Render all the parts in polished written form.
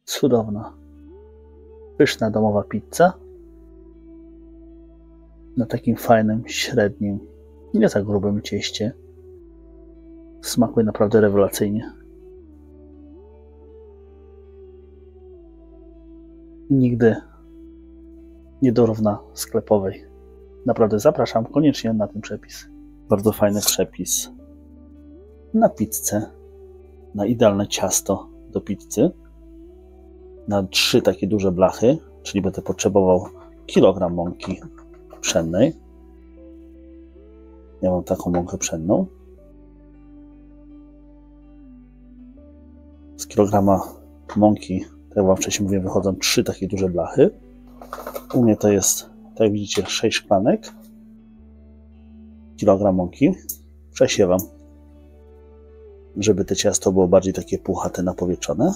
Cudowna, pyszna domowa pizza na takim fajnym, średnim, nie za grubym cieście. Smakuje naprawdę rewelacyjnie. Nigdy nie dorówna sklepowej. Naprawdę zapraszam koniecznie na ten przepis. Bardzo fajny przepis na pizzę, na idealne ciasto do pizzy, na 3 takie duże blachy, czyli będę potrzebował kilogram mąki pszennej. Ja mam taką mąkę pszenną. Z kilograma mąki, tak jak wam wcześniej mówiłem, wychodzą 3 takie duże blachy. U mnie to jest, tak jak widzicie, 6 szklanek. Kilogram mąki. Przesiewam, żeby to ciasto było bardziej takie puchate, napowietrzone.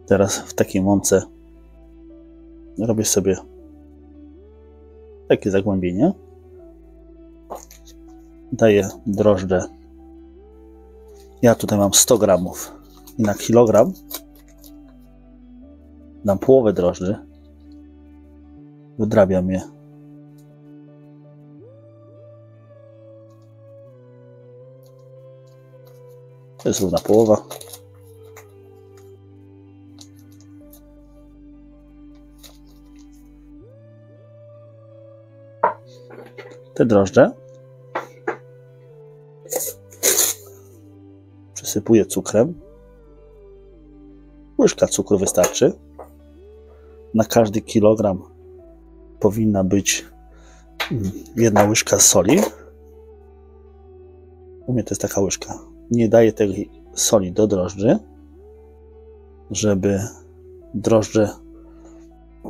Teraz w takiej mące robię sobie takie zagłębienie. Daję drożdże. Ja tutaj mam 100 gramów i na kilogram dam połowę drożdży. Wydrabiam je. To jest równa połowa. Te drożdże przysypuję cukrem. Łyżka cukru wystarczy. Na każdy kilogram powinna być 1 łyżka soli. U mnie to jest taka łyżka. Nie daję tej soli do drożdży, żeby drożdże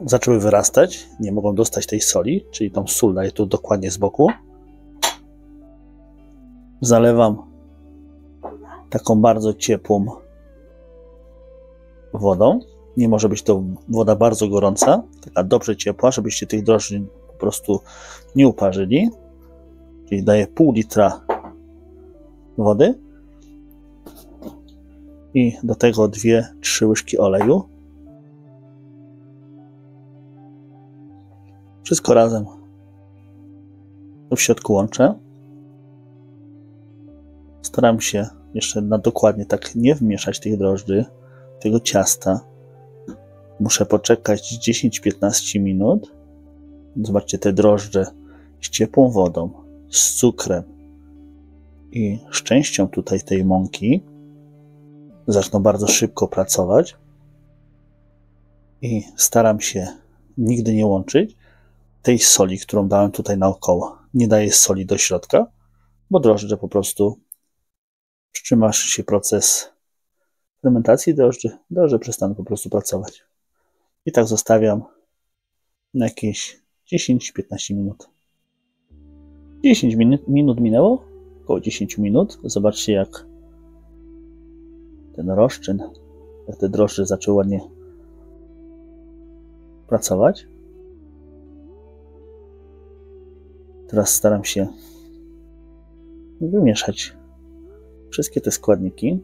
zaczęły wyrastać. Nie mogą dostać tej soli, czyli tą sól daję tu dokładnie z boku. Zalewam taką bardzo ciepłą wodą. Nie może być to woda bardzo gorąca, taka dobrze ciepła, żebyście tych drożdży po prostu nie uparzyli. Czyli daję pół litra wody i do tego 2-3 łyżki oleju. Wszystko razem w środku łączę. Staram się jeszcze na dokładnie tak nie wmieszać tych drożdży, tego ciasta. Muszę poczekać 10-15 minut. Zobaczcie, te drożdże z ciepłą wodą, z cukrem i z częścią tutaj tej mąki zaczną bardzo szybko pracować. I staram się nigdy nie łączyć tej soli, którą dałem tutaj naokoło. Nie daję soli do środka, bo drożdże po prostu wstrzyma się proces fermentacji drożdże przestaną po prostu pracować. I tak zostawiam na jakieś 10-15 minut. 10 minut minęło, około 10 minut. Zobaczcie, jak ten rozczyn, jak te drożdże zaczęły ładnie pracować. Teraz staram się wymieszać wszystkie te składniki.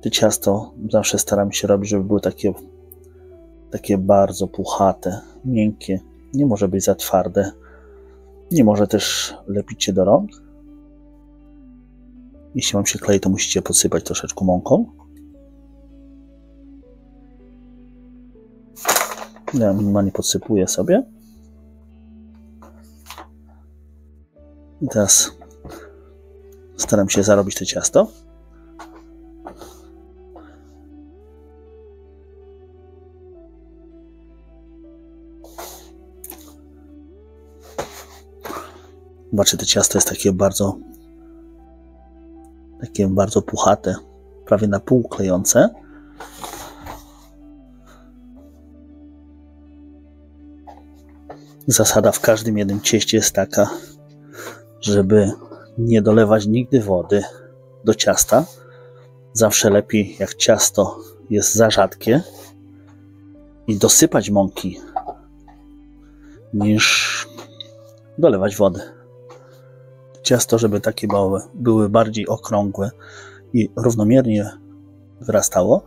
To ciasto zawsze staram się robić, żeby było takie bardzo puchate, miękkie. Nie może być za twarde. Nie może też lepić się do rąk. Jeśli wam się klei, to musicie podsypać troszeczkę mąką. Ja minimalnie podsypuję sobie. I teraz staram się zarobić to ciasto. Zobaczcie, to ciasto jest takie bardzo puchate, prawie na pół klejące. Zasada w każdym jednym cieście jest taka, żeby nie dolewać nigdy wody do ciasta. Zawsze lepiej, jak ciasto jest za rzadkie, i dosypać mąki niż dolewać wody. Ciasto, żeby takie były bardziej okrągłe i równomiernie wyrastało,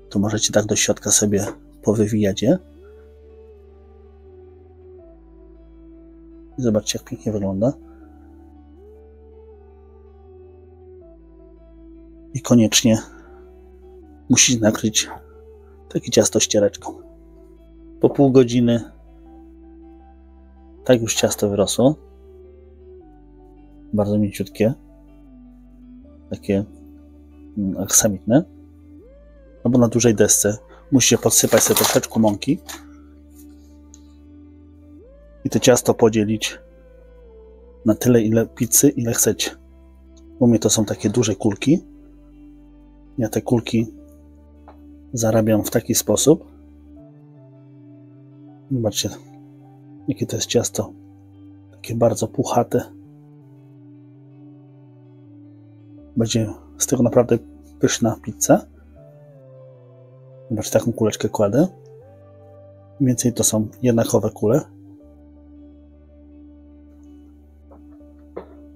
to możecie tak do środka sobie powywijać je. I zobaczcie, jak pięknie wygląda. I koniecznie musicie nakryć takie ciasto ściereczką. Po pół godziny tak już ciasto wyrosło. Bardzo mięciutkie. Takie aksamitne. Albo na dużej desce musicie podsypać sobie troszeczkę mąki i to ciasto podzielić na tyle ile pizzy, ile chcecie. U mnie to są takie duże kulki. Ja te kulki zarabiam w taki sposób. Zobaczcie, jakie to jest ciasto. Takie bardzo puchate. Będzie z tego naprawdę pyszna pizza. Zobaczcie, taką kuleczkę kładę. Mniej więcej to są jednakowe kule.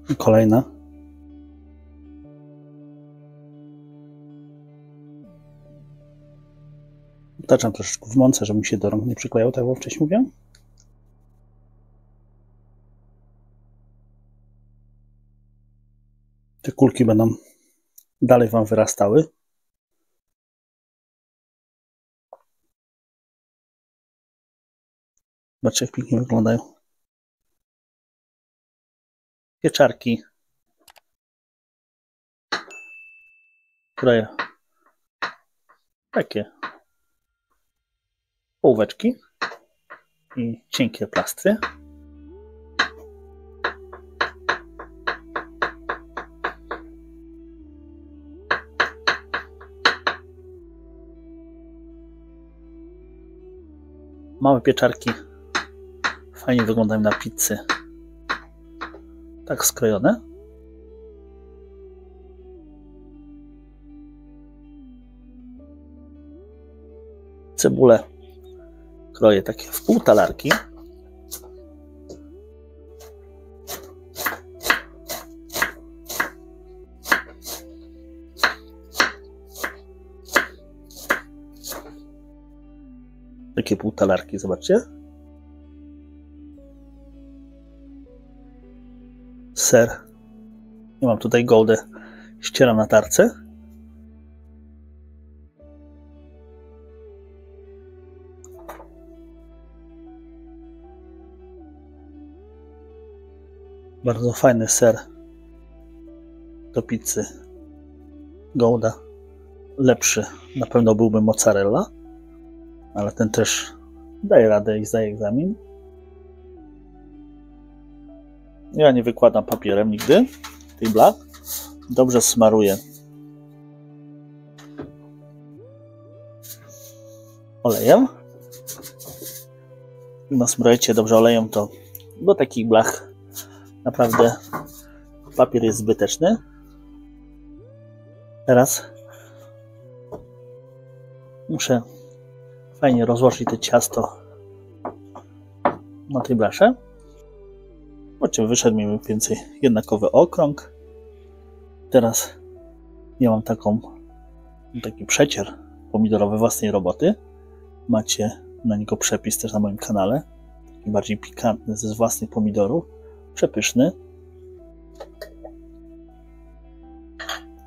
I kolejna. Taczam troszeczkę w mące, żeby mi się do rąk nie przyklejało, tak jak wcześniej mówiłem. Te kulki będą dalej Wam wyrastały. Zobaczcie, jak pięknie wyglądają. Pieczarki. Kroję takie ołóweczki i cienkie plastry. Małe pieczarki fajnie wyglądają na pizzy. Tak skrojone. Cebulę kroję takie w pół talarki. Takie pół talarki, zobaczcie. Ser. Ja mam tutaj Goudę. Ścieram na tarce. Bardzo fajny ser do pizzy. Gouda. Lepszy na pewno byłby mozzarella, ale ten też daje radę i zdaje egzamin. Ja nie wykładam papierem nigdy tej blach. Dobrze smaruję olejem. Nasmarujecie dobrze olejem, to do takich blach naprawdę papier jest zbyteczny. Teraz muszę fajnie rozłożyć to ciasto na tej blasze. Zobaczcie, wyszedł mi mniej więcej jednakowy okrąg. Teraz ja mam taki przecier pomidorowy własnej roboty. Macie na niego przepis też na moim kanale. Taki bardziej pikantny ze własnych pomidorów. Przepyszny.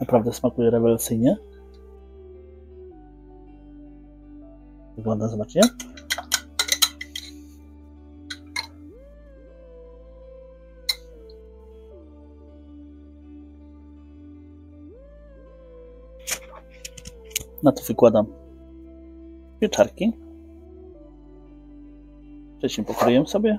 Naprawdę smakuje rewelacyjnie. Wygląda, zobaczcie. Na to wykładam pieczarki. Wcześniej pokroję sobie.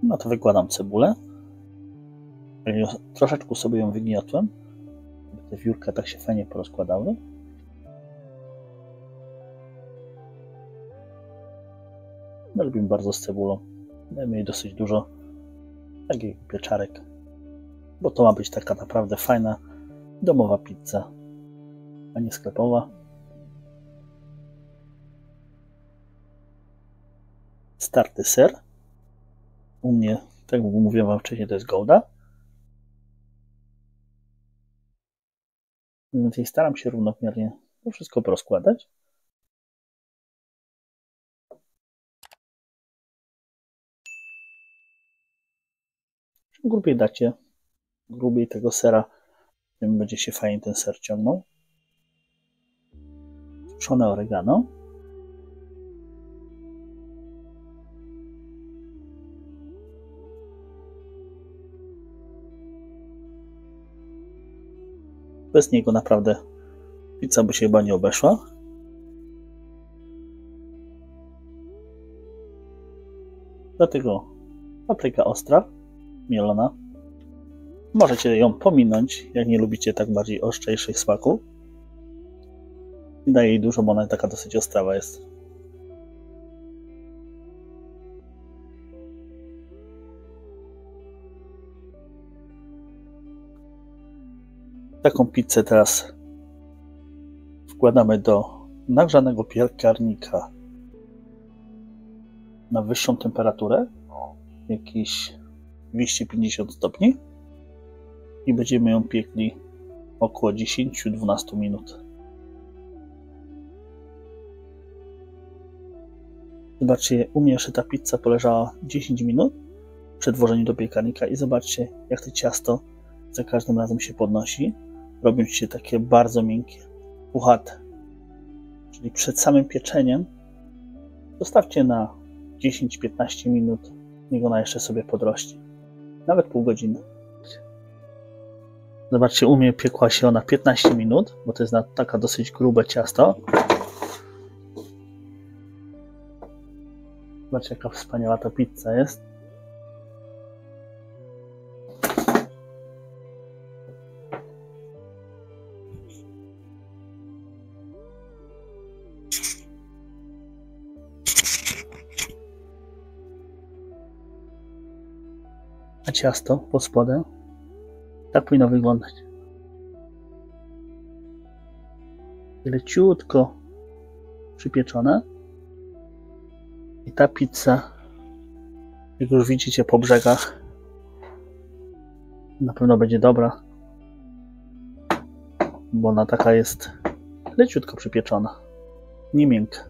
Na to wykładam cebulę. Troszeczkę sobie ją wygniotłem, żeby te wiórka tak się fajnie porozkładały. No, lubimy bardzo z cebulą. Dajmy jej dosyć dużo takich pieczarek, bo to ma być taka naprawdę fajna domowa pizza. a nie sklepowa. Starty ser. U mnie, tak jak mówiłem wam wcześniej, to jest Gouda. Więc staram się równomiernie to wszystko porozkładać. Czym grubiej dacie, grubiej tego sera, tym będzie się fajnie ten ser ciągnął. Suszone oregano. Bez niego naprawdę pizza by się chyba nie obeszła. Dlatego papryka ostra, mielona. Możecie ją pominąć, jak nie lubicie tak bardziej ostrzejszych smaków. I daję jej dużo, bo ona taka dosyć ostrawa jest. Taką pizzę teraz wkładamy do nagrzanego piekarnika na wyższą temperaturę, jakieś 250 stopni, i będziemy ją piekli około 10-12 minut. Zobaczcie, u mnie jeszcze ta pizza poleżała 10 minut przed włożeniem do piekarnika i zobaczcie, jak to ciasto za każdym razem się podnosi, robiąc się takie bardzo miękkie, puchate. Czyli przed samym pieczeniem zostawcie na 10-15 minut, niech ona jeszcze sobie podrośnie. Nawet pół godziny. Zobaczcie, u mnie piekła się ona 15 minut, bo to jest taka dosyć grube ciasto. Zobaczcie, jaka wspaniała ta pizza jest. A ciasto pod spodem tak powinno wyglądać. Leciutko przypieczone. I ta pizza, jak już widzicie po brzegach, na pewno będzie dobra, bo ona taka jest leciutko przypieczona, nie miękka.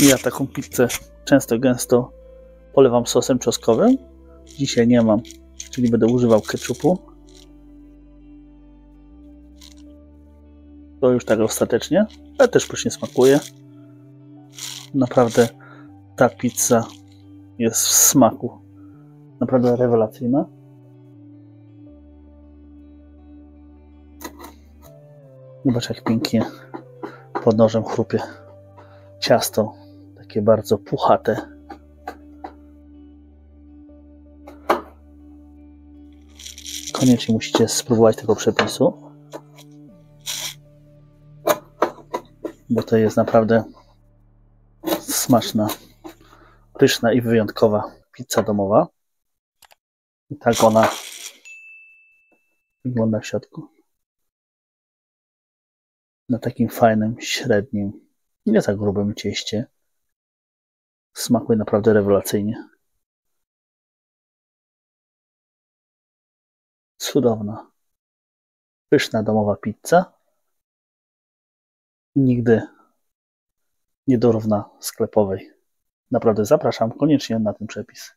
Ja taką pizzę często gęsto polewam sosem czosnkowym. Dzisiaj nie mam, czyli będę używał ketchupu. To już tak ostatecznie, ale też pysznie smakuje. Naprawdę ta pizza jest w smaku naprawdę rewelacyjna. Zobacz, jak pięknie pod nożem chrupie ciasto, takie bardzo puchate. Koniecznie musicie spróbować tego przepisu, bo to jest naprawdę smaczna, pyszna i wyjątkowa pizza domowa. I tak ona wygląda w środku. Na takim fajnym, średnim, nie za grubym cieście. Smakuje naprawdę rewelacyjnie. Cudowna, pyszna domowa pizza. Nigdy nie dorówna sklepowej. Naprawdę zapraszam koniecznie na ten przepis.